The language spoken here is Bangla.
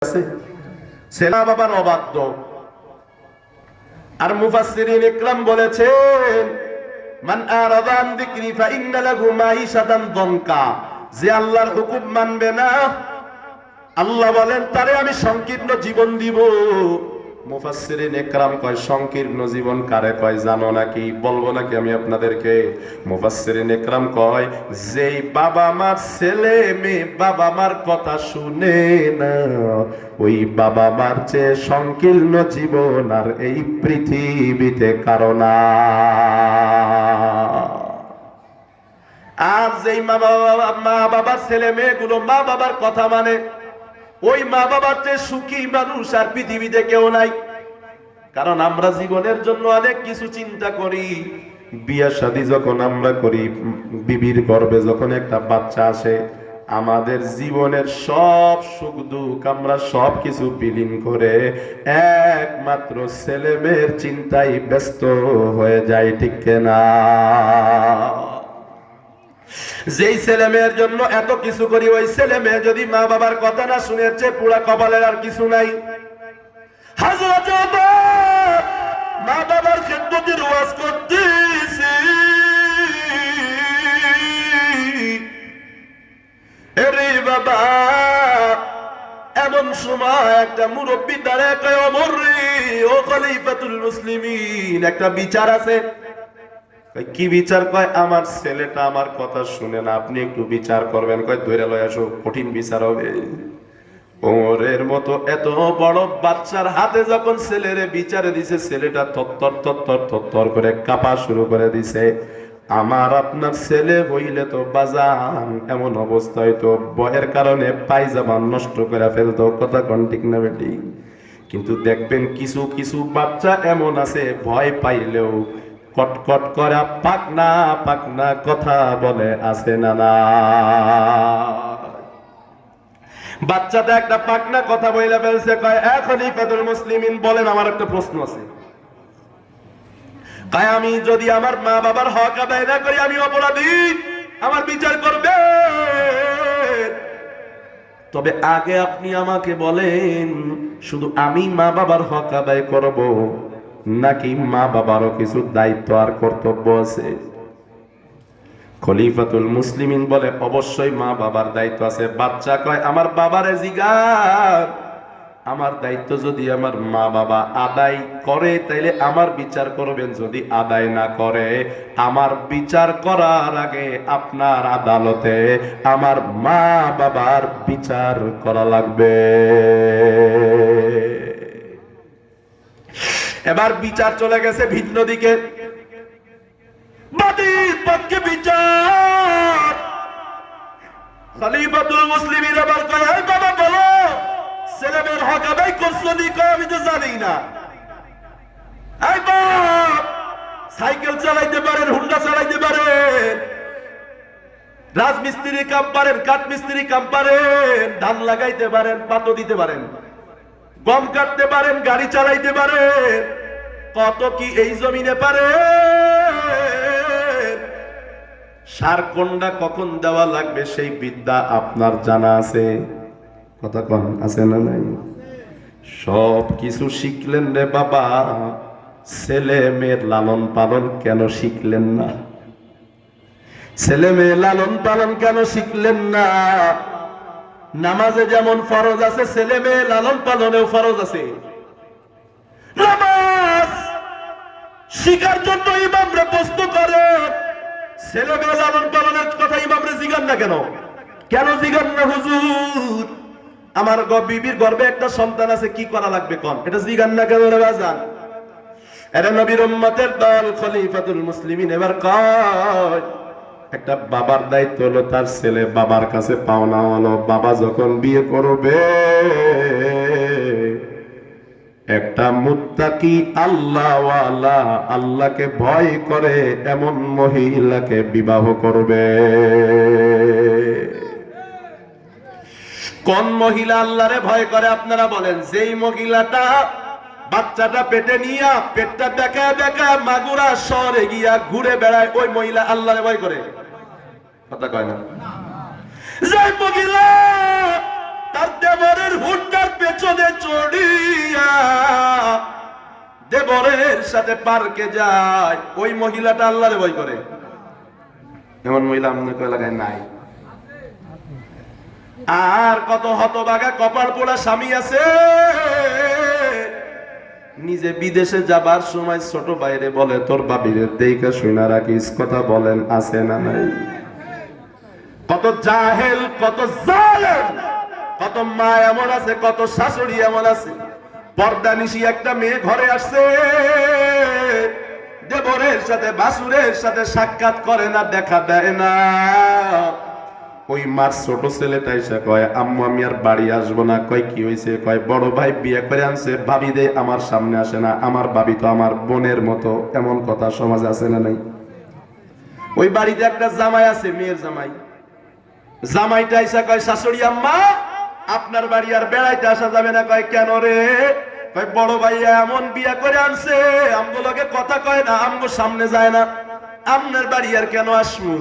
আছে ছেলে বাবার অবাধ্য। আর মুফাসসিরিন ইকরাম বলেছেন মান আরাদা আন যিকরি ফা ইন্না লাহু মাঈশাতান দনকা, যে আল্লাহর হুকুম মানবে না আল্লাহ বলেন তারে আমি সংকীর্ণ জীবন দিব। মুফাসসিরিন ইকরাম কয় সংকীর্ণ জীবন কারে কয় জানো নাকি? বলবো নাকি আমি আপনাদেরকে? মুফাসসিরিন ইকরাম কয় যেই বাবা মার ছেলে মেয়ে বাবা মার কথা শুনে না, ওই বাবা মার চেয়ে সংকীর্ণ জীবন আর এই পৃথিবীতে কারো না। আর যেই মা বাবার ছেলে মেয়েগুলো মা বাবার কথা মানে, ওই মা বাবার চেয়ে সুখী মানুষ আর পৃথিবীতে কেউ নাই। কারণ আমরা জীবনের জন্য অনেক কিছু চিন্তা করি। বিয়ে শাদী যখন আমরা করি, বিবির গর্ভে যখন একটা বাচ্চা আসে, আমাদের জীবনের সব সুখ দুঃখ আমরা সব কিছু বিলীন করে একমাত্র ছেলে মেয়ের চিন্তায় ব্যস্ত হয়ে যায়, ঠিক না? যেই ছেলে মেয়ের জন্য এত কিছু করি, ওই ছেলে মেয়ে যদি মা বাবার কথা না শুনেছে, পুরা কপালের আর কিছু নাই। হযরত ওমর মা বাবার খেদমতের ওয়াজ করতেছে, আরে বাবা, এমন সময় একটা মুরব্বী দাঁড়ায় কয়, ওমর রে, ও খলিফাতুল মুসলিমিন, একটা বিচার আছে। কি বিচার? কয় আমার ছেলেটা আমার কথা শুনে না, আপনি একটু বিচার করবেন। কয় ধরে লয় আসো, কঠিন বিচার হবে। ওমরের মতো এত বড় বাচ্চার হাতে যখন ছেলেরে বিচারে দিছে, ছেলেটা থরথর থরথর থরথর করে কাঁপা শুরু করে দিছে। আমার আপনার ছেলে হইলে তো বাজান এমন অবস্থা হইতো, ভয়ের কারণে পায়জামা নষ্ট করে ফেলতো। কথা কোন ঠিক না বেটি? কিন্তু দেখবেন কিছু কিছু বাচ্চা এমন আছে, ভয় পাইলেও কটকট করা পাকনা পাকনা কথা বলে, আছে না না? বাচ্চাটা একটা পাকনা কথা বইলা ফেলছে। কয় খলিফাতুল মুসলিমিন বলেন, আমার একটা প্রশ্ন আছে। কয় আমি যদি আমার মা বাবার হক আদায় না করি, আমি অপরাধী, আমার বিচার করবে। তবে আগে আপনি আমাকে বলেন, শুধু আমি মা বাবার হক আদায় করব, নাকি মা বাবারও কিছু দায়িত্ব আর কর্তব্য আছে? খলিফাতুল মুসলিমিন বলে অবশ্যই মা বাবার দায়িত্ব আছে। বাচ্চা কয় আমার বাবারে জিগার, আমার দায়িত্ব যদি আমার মা বাবা আদায় করে তাইলে আমার বিচার করবেন, যদি আদায় না করে আমার বিচার করার আগে আপনার আদালতে আমার মা বাবার বিচার করা লাগবে। এবার বিচার চলে গেছে ভিন্ন দিকে, বাদীর পক্ষে বিচার। খলিফাতুল মুসলিমিন আবার কয়, এই বাবা বলো, ছেলেমেয়ের হক আদায় করছো নি? কয় আমি তো জানি না। এই বাপ, সাইকেল চালাইতে পারেন, হুন্ডা চালাইতে পারেন, রাজমিস্ত্রি কাম পারেন, কাঠমিস্ত্রি কাম পারেন, ধান লাগাইতে পারেন, পাতো দিতে পারেন, গম কাটতে পারেন, গাড়ি চালাইতে পারেন, কত কি এই জমিনে পারেন। সার কোনটা কখন দেওয়া লাগবে সেই বিদ্যা আপনার জানা আছে? কথা কন আছে না নাই? সব কিছু শিখলেন রে বাবা, ছেলে মেয়ের লালন পালন কেন শিখলেন না? ছেলে মেয়ে লালন পালন কেন শিখলেন না? নামাজে যেমন ফরজ আছে, ছেলে মেয়ে লালন পালনেও ফরজ আছে। নামাজ শিখার জন্য ইমামরা প্রস্তুত করে, ছেলে মেয়ে লালন পালনের কথা ইমামরা জিগান না কেন? কেন জিগান না হুজুর? আমার বিবির গর্ভে একটা সন্তান আছে, কি করা লাগবে কোন? এটা জিগান না কেন রে বাজান? এরা নবীর উম্মতের দল খলিফাতুল মুসলিমিন এবার কয়, একটা বাবার দায়িত্ব হলো তার ছেলে বাবার কাছে পাওনা হলো। বাবা যখন বিয়ে করবে, একটা মুত্তাকি আল্লাহওয়ালা, আল্লাহকে ভয় করে এমন মহিলাকে বিবাহ করবে। কোন মহিলা আল্লাহরে ভয় করে আপনারা বলেন? যেই মহিলাটা বাচ্চাটা পেটে নিয়া পেটটা দেখা দেখা মাগুরা শহরে গিয়া ঘুরে বেড়ায়, ওই মহিলা আল্লাহরে ভয় করে? কথা কয় না। যে মহিলা তার দেবরের হুন্ডার পেছনে চড়িয়া দেবরের সাথে পার্কে যায়। ওই মহিলাটা আল্লাহরে ভয় করে। এমন মহিলা আমাদের এলাকায় নাই। আর কত হতভাগা কপাল পোড়া স্বামী আছে, নিজে বিদেশে যাবার সময় ছোট বাইরে বলে তোর বাবিরে দেখে শুনা রাখিস। কথা বলেন আছে না নাই? কত জাহেল, কত জালেম, কত মা এমন আছে, কত শাশুড়ি এমন আছে, পর্দা নিশি একটা মেয়ে ঘরে আসছে, দেবরের সাথে বাসুরের সাথে সাক্ষাৎ করে না, দেখা দেয় না। ওই মার ছোট ছেলেটা এসে কয় আম্মু আমি আর বাড়ি আসবো না। কয় কি হয়েছে? কয় বড় ভাই বিয়ে করে আনছে, ভাবি দে আমার সামনে আসে না, আমার ভাবি তো আমার বোনের মতো। এমন কথা সমাজে আছে না নাই? ওই বাড়িতে একটা জামাই আছে, মেয়ের জামাই। জামাইটা এসে কয় শাশুড়ি আম্মা আপনার বাড়ি আর বেড়াইতে আসা যাবে না। কয় কেন রে? কয় বড় ভাইয়া এমন বিয়ে করে আনছে, আমগুলোকে কথা কয় না, আমগো সামনে যায় না, আপনার বাড়ি আর কেন আসবো?